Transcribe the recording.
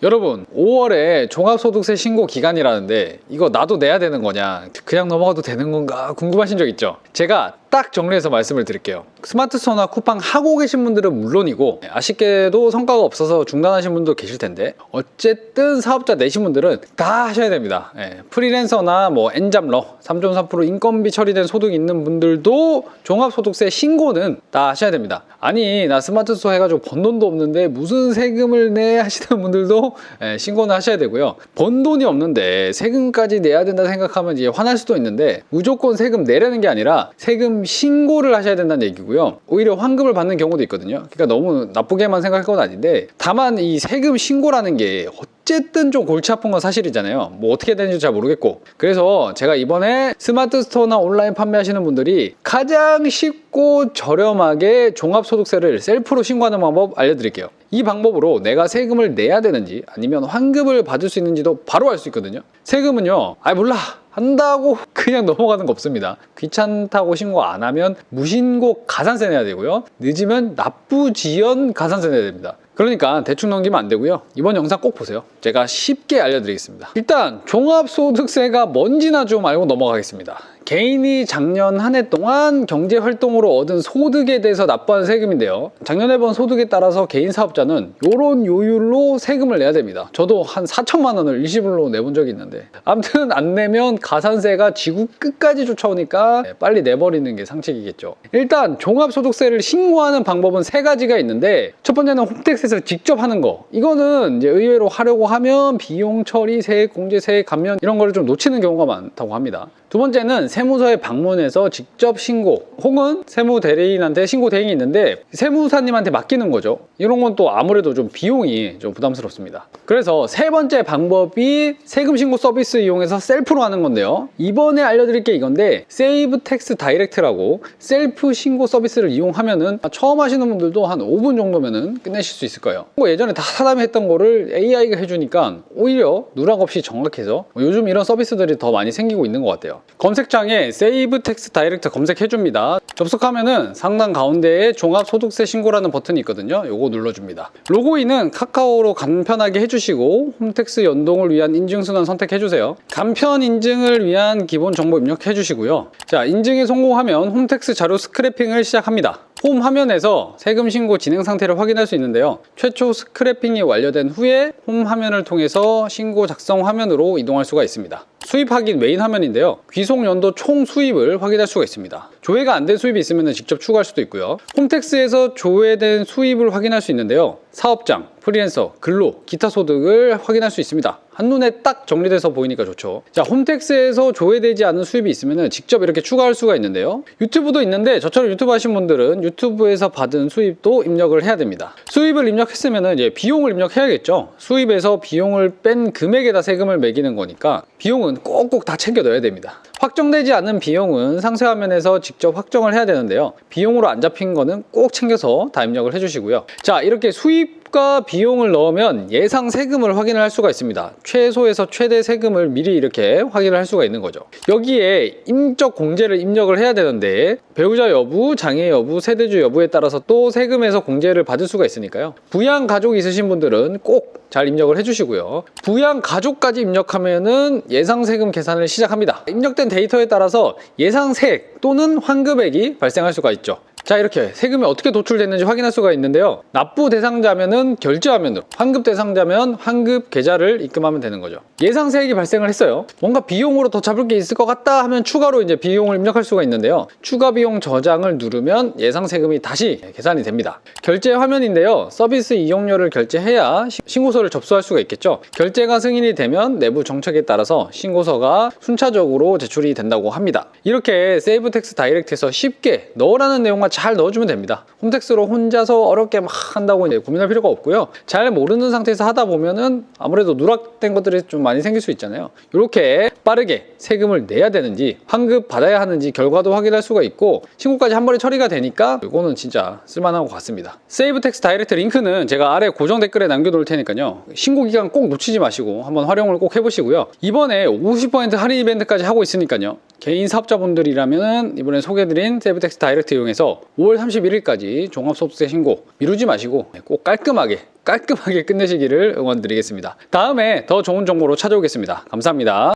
여러분, 5월에 종합소득세 신고 기간이라는데 이거 나도 내야 되는 거냐, 그냥 넘어가도 되는 건가 궁금하신 적 있죠? 제가 딱 정리해서 말씀을 드릴게요. 스마트스토어나 쿠팡 하고 계신 분들은 물론이고, 아쉽게도 성과가 없어서 중단하신 분도 계실 텐데, 어쨌든 사업자 내신 분들은 다 하셔야 됩니다. 프리랜서나 뭐 엔잡러 3.3% 인건비 처리된 소득이 있는 분들도 종합소득세 신고는 다 하셔야 됩니다. 아니, 나 스마트스토어 해가지고 번 돈도 없는데 무슨 세금을 내 하시는 분들도 신고는 하셔야 되고요. 번 돈이 없는데 세금까지 내야 된다 생각하면 이제 화날 수도 있는데, 무조건 세금 내라는 게 아니라 세금 신고를 하셔야 된다는 얘기고요. 오히려 환급을 받는 경우도 있거든요. 그러니까 너무 나쁘게만 생각할 건 아닌데, 다만 이 세금 신고라는 게 어쨌든 좀 골치 아픈 건 사실이잖아요. 뭐 어떻게 되는지 잘 모르겠고. 그래서 제가 이번에 스마트 스토어나 온라인 판매하시는 분들이 가장 쉽고 저렴하게 종합소득세를 셀프로 신고하는 방법 알려드릴게요. 이 방법으로 내가 세금을 내야 되는지 아니면 환급을 받을 수 있는지도 바로 알 수 있거든요. 세금은요, 몰라 한다고 그냥 넘어가는 거 없습니다. 귀찮다고 신고 안 하면 무신고 가산세 내야 되고요. 늦으면 납부지연 가산세 내야 됩니다. 그러니까 대충 넘기면 안 되고요. 이번 영상 꼭 보세요. 제가 쉽게 알려드리겠습니다. 일단 종합소득세가 뭔지나 좀 알고 넘어가겠습니다. 개인이 작년 한 해 동안 경제활동으로 얻은 소득에 대해서 납부하는 세금인데요. 작년에 번 소득에 따라서 개인 사업자는 이런 요율로 세금을 내야 됩니다. 저도 한 4천만 원을 일시불로 내본 적이 있는데, 아무튼 안 내면 가산세가 지구 끝까지 쫓아오니까 빨리 내버리는 게 상책이겠죠. 일단 종합소득세를 신고하는 방법은 세 가지가 있는데, 첫 번째는 홈택스에서 직접 하는 거. 이거는 이제 의외로 하려고 하면 비용 처리, 세액 공제, 세액 감면 이런 거를 좀 놓치는 경우가 많다고 합니다. 두 번째는 세무서에 방문해서 직접 신고, 혹은 세무대리인한테 신고 대행이 있는데 세무사님한테 맡기는 거죠. 이런 건 또 아무래도 좀 비용이 좀 부담스럽습니다. 그래서 세 번째 방법이 세금 신고 서비스 이용해서 셀프로 하는 건데요. 이번에 알려드릴 게 이건데, 세이브 텍스 다이렉트라고 셀프 신고 서비스를 이용하면은 처음 하시는 분들도 한 5분 정도면은 끝내실 수 있을 거예요. 뭐 예전에 다 사람이 했던 거를 AI가 해주니까 오히려 누락 없이 정확해서 요즘 이런 서비스들이 더 많이 생기고 있는 것 같아요. 검색창에 세이브 텍스 다이렉트 검색해줍니다. 접속하면은 상단 가운데에 종합소득세 신고라는 버튼이 있거든요. 요거 눌러줍니다. 로그인은 카카오로 간편하게 해주시고, 홈택스 연동을 위한 인증순환 선택해주세요. 간편 인증을 위한 기본 정보 입력해주시고요. 자, 인증에 성공하면 홈택스 자료 스크래핑을 시작합니다. 홈 화면에서 세금 신고 진행 상태를 확인할 수 있는데요. 최초 스크래핑이 완료된 후에 홈 화면을 통해서 신고 작성 화면으로 이동할 수가 있습니다. 수입 확인 메인 화면인데요. 귀속 연도 총 수입을 확인할 수가 있습니다. 조회가 안 된 수입이 있으면 직접 추가할 수도 있고요. 홈택스에서 조회된 수입을 확인할 수 있는데요. 사업장, 프리랜서, 근로, 기타 소득을 확인할 수 있습니다. 한눈에 딱 정리돼서 보이니까 좋죠. 자, 홈택스에서 조회되지 않은 수입이 있으면 직접 이렇게 추가할 수가 있는데요. 유튜브도 있는데, 저처럼 유튜브 하신 분들은 유튜브에서 받은 수입도 입력을 해야 됩니다. 수입을 입력했으면 이제 비용을 입력해야겠죠. 수입에서 비용을 뺀 금액에다 세금을 매기는 거니까 비용은 꼭꼭 다 챙겨 넣어야 됩니다. 확정되지 않은 비용은 상세 화면에서 직접 확정을 해야 되는데요. 비용으로 안 잡힌 거는 꼭 챙겨서 다 입력을 해주시고요. 자, 이렇게 수입과 비용을 넣으면 예상 세금을 확인을 할 수가 있습니다. 최소에서 최대 세금을 미리 이렇게 확인을 할 수가 있는 거죠. 여기에 임적 공제를 입력을 해야 되는데, 배우자 여부, 장애 여부, 세대주 여부에 따라서 또 세금에서 공제를 받을 수가 있으니까요. 부양 가족이 있으신 분들은 꼭 잘 입력을 해주시고요. 부양 가족까지 입력하면은 예상 세금 계산을 시작합니다. 입력된 데이터에 따라서 예상 세액 또는 환급액이 발생할 수가 있죠. 자, 이렇게 세금이 어떻게 도출됐는지 확인할 수가 있는데요. 납부 대상자면은 결제 화면으로, 환급 대상자면 환급 계좌를 입금하면 되는 거죠. 예상 세액이 발생을 했어요. 뭔가 비용으로 더 잡을 게 있을 것 같다 하면 추가로 이제 비용을 입력할 수가 있는데요. 추가 비용 저장을 누르면 예상 세금이 다시 계산이 됩니다. 결제 화면인데요. 서비스 이용료를 결제해야 신고서를 접수할 수가 있겠죠. 결제가 승인이 되면 내부 정책에 따라서 신고서가 순차적으로 제출이 된다고 합니다. 이렇게 세이브 텍스 다이렉트에서 쉽게 넣으라는 내용만 잘 넣어주면 됩니다. 홈택스로 혼자서 어렵게 막 한다고 이제 고민할 필요가 없고요. 잘 모르는 상태에서 하다 보면은 아무래도 누락된 것들이 좀 많이 생길 수 있잖아요. 이렇게 빠르게 세금을 내야 되는지, 환급 받아야 하는지 결과도 확인할 수가 있고, 신고까지 한 번에 처리가 되니까 이거는 진짜 쓸만한 것 같습니다. 세이브 텍스 다이렉트 링크는 제가 아래 고정 댓글에 남겨놓을 테니까요. 신고 기간 꼭 놓치지 마시고 한번 활용을 꼭 해보시고요. 이번에 50% 할인 이벤트까지 하고 있으니까요. 개인 사업자분들이라면 이번에 소개해드린 세이브텍스 다이렉트 이용해서 5월 31일까지 종합소득세 신고 미루지 마시고 꼭 깔끔하게 끝내시기를 응원드리겠습니다. 다음에 더 좋은 정보로 찾아오겠습니다. 감사합니다.